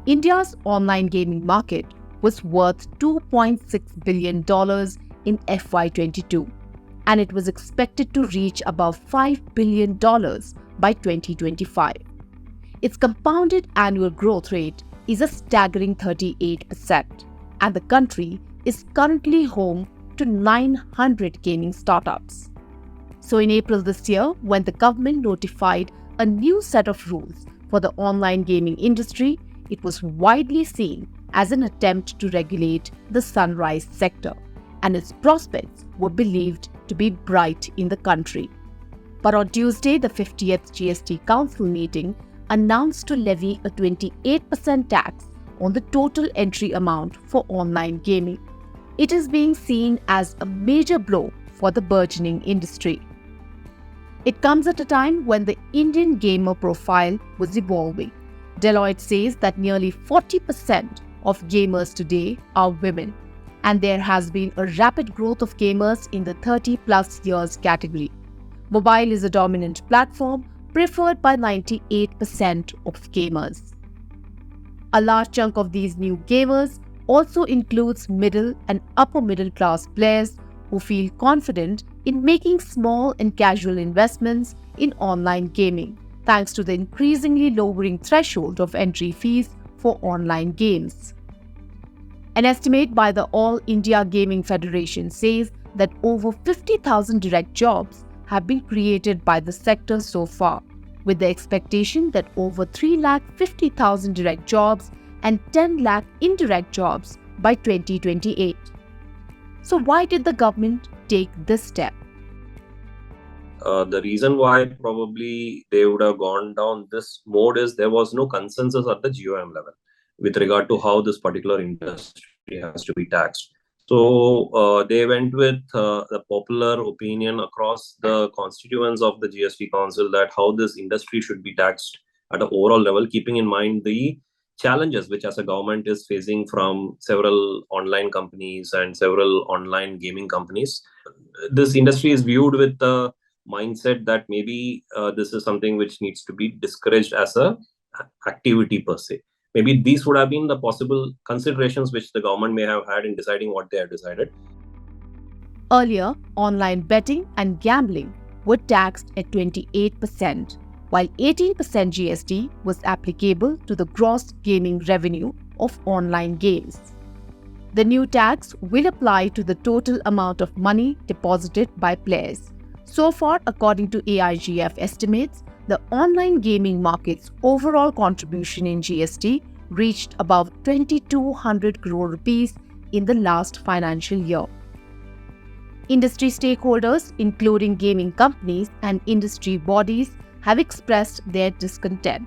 India's online gaming market was worth $2.6 billion in FY22, and it was expected to reach above $5 billion by 2025. Its compounded annual growth rate is a staggering 38%, and the country is currently home to 900 gaming startups. So in April this year, when the government notified a new set of rules for the online gaming industry, it was widely seen as an attempt to regulate the sunrise sector, and its prospects were believed to be bright in the country. But on Tuesday, the 50th GST Council meeting announced to levy a 28% tax on the total entry amount for online gaming. It is being seen as a major blow for the burgeoning industry. It comes at a time when the Indian gamer profile was evolving. Deloitte says that nearly 40% of gamers today are women, and there has been a rapid growth of gamers in the 30+ years category. Mobile is a dominant platform preferred by 98% of gamers. A large chunk of these new gamers also includes middle and upper middle class players who feel confident in making small and casual investments in online gaming, thanks to the increasingly lowering threshold of entry fees for online games. An estimate by the All India Gaming Federation says that over 50,000 direct jobs have been created by the sector so far, with the expectation that over 350,000 direct jobs and 10 lakh indirect jobs by 2028. So why did the government take this step? The reason why probably they would have gone down this mode is there was no consensus at the GOM level with regard to how this particular industry has to be taxed. So they went with the popular opinion across the constituents of the GST Council that how this industry should be taxed at an overall level, keeping in mind the challenges which as a government is facing from several online companies and several online gaming companies. This industry is viewed with the mindset that maybe this is something which needs to be discouraged as a activity per se. Maybe these would have been the possible considerations which the government may have had in deciding what they have decided. Earlier, online betting and gambling were taxed at 28%, while 18% GST was applicable to the gross gaming revenue of online games. The new tax will apply to the total amount of money deposited by players. So far, according to AIGF estimates, the online gaming market's overall contribution in GST reached above 2,200 crore rupees in the last financial year. Industry stakeholders, including gaming companies and industry bodies, have expressed their discontent.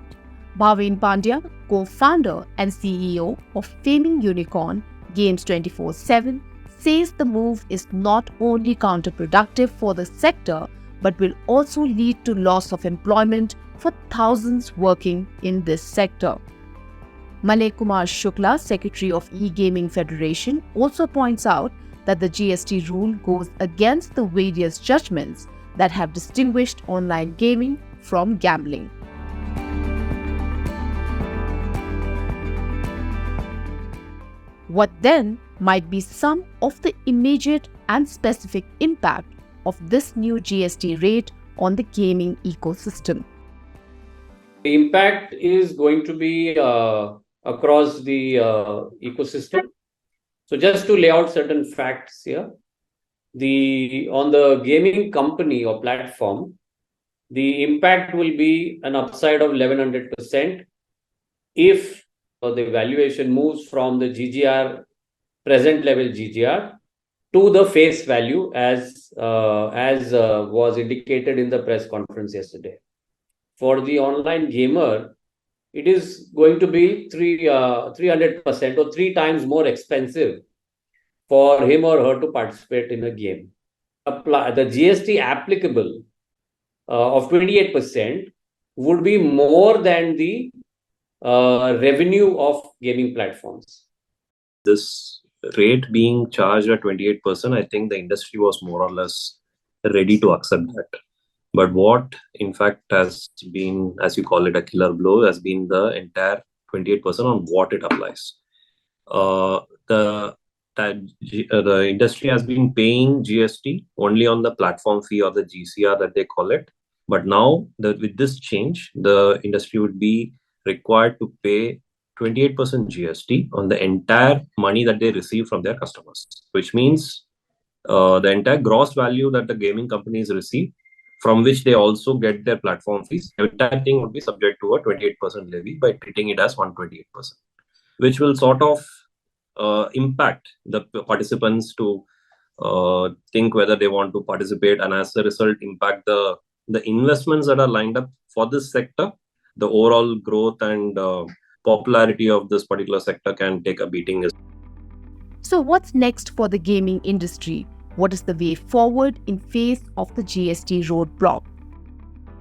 Bhavin Pandya, co-founder and CEO of faming unicorn Games 24/7, says the move is not only counterproductive for the sector but will also lead to loss of employment for thousands working in this sector. Malay Kumar Shukla, Secretary of E-Gaming Federation, also points out that the GST rule goes against the various judgments that have distinguished online gaming from gambling. What then might be some of the immediate and specific impact of this new GST rate on the gaming ecosystem? The impact is going to be across the ecosystem. So just to lay out certain facts here, on the gaming company or platform, the impact will be an upside of 1100% if the valuation moves from the GGR, present level GGR, to the face value as was indicated in the press conference yesterday. For the online gamer, it is going to be 300% or 3 times more expensive for him or her to participate in a game. The GST applicable of 28% would be more than the revenue of gaming platforms. This rate being charged at 28%, I think the industry was more or less ready to accept that. But what in fact has been, as you call it, a killer blow, has been the entire 28% on what it applies. The industry has been paying GST only on the platform fee or the GCR that they call it. But now, with this change, the industry would be required to pay 28% GST on the entire money that they receive from their customers, which means the entire gross value that the gaming companies receive, from which they also get their platform fees, the entire thing would be subject to a 28% levy by treating it as 128%, which will sort of impact the participants to think whether they want to participate, and as a result impact the investments that are lined up for this sector. The overall growth and popularity of this particular sector can take a beating. So what's next for the gaming industry? What is the way forward in face of the GST roadblock?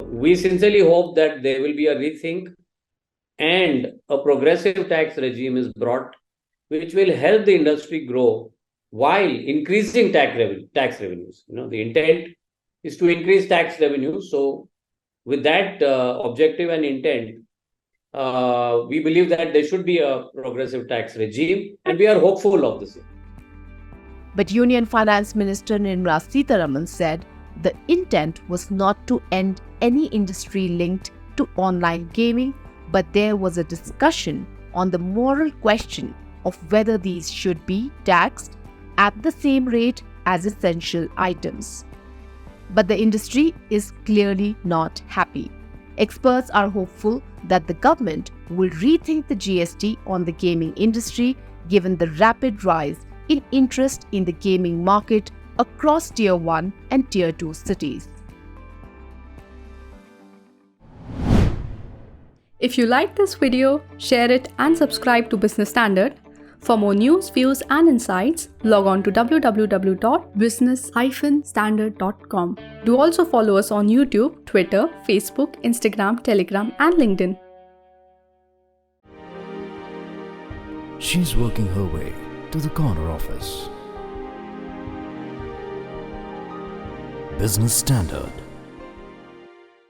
We sincerely hope that there will be a rethink and a progressive tax regime is brought, which will help the industry grow while increasing tax revenues. The intent is to increase tax revenues. So with that objective and intent, we believe that there should be a progressive tax regime, and we are hopeful of this. But Union Finance Minister Nirmala Sitharaman said the intent was not to end any industry linked to online gaming, but there was a discussion on the moral question of whether these should be taxed at the same rate as essential items. But the industry is clearly not happy. Experts are hopeful that the government will rethink the GST on the gaming industry given the rapid rise in interest in the gaming market across Tier 1 and Tier 2 cities. If you like this video, share it and subscribe to Business Standard. For more news, views and insights, log on to www.business-standard.com. Do also follow us on YouTube, Twitter, Facebook, Instagram, Telegram and LinkedIn. She's working her way to the corner office. Business Standard.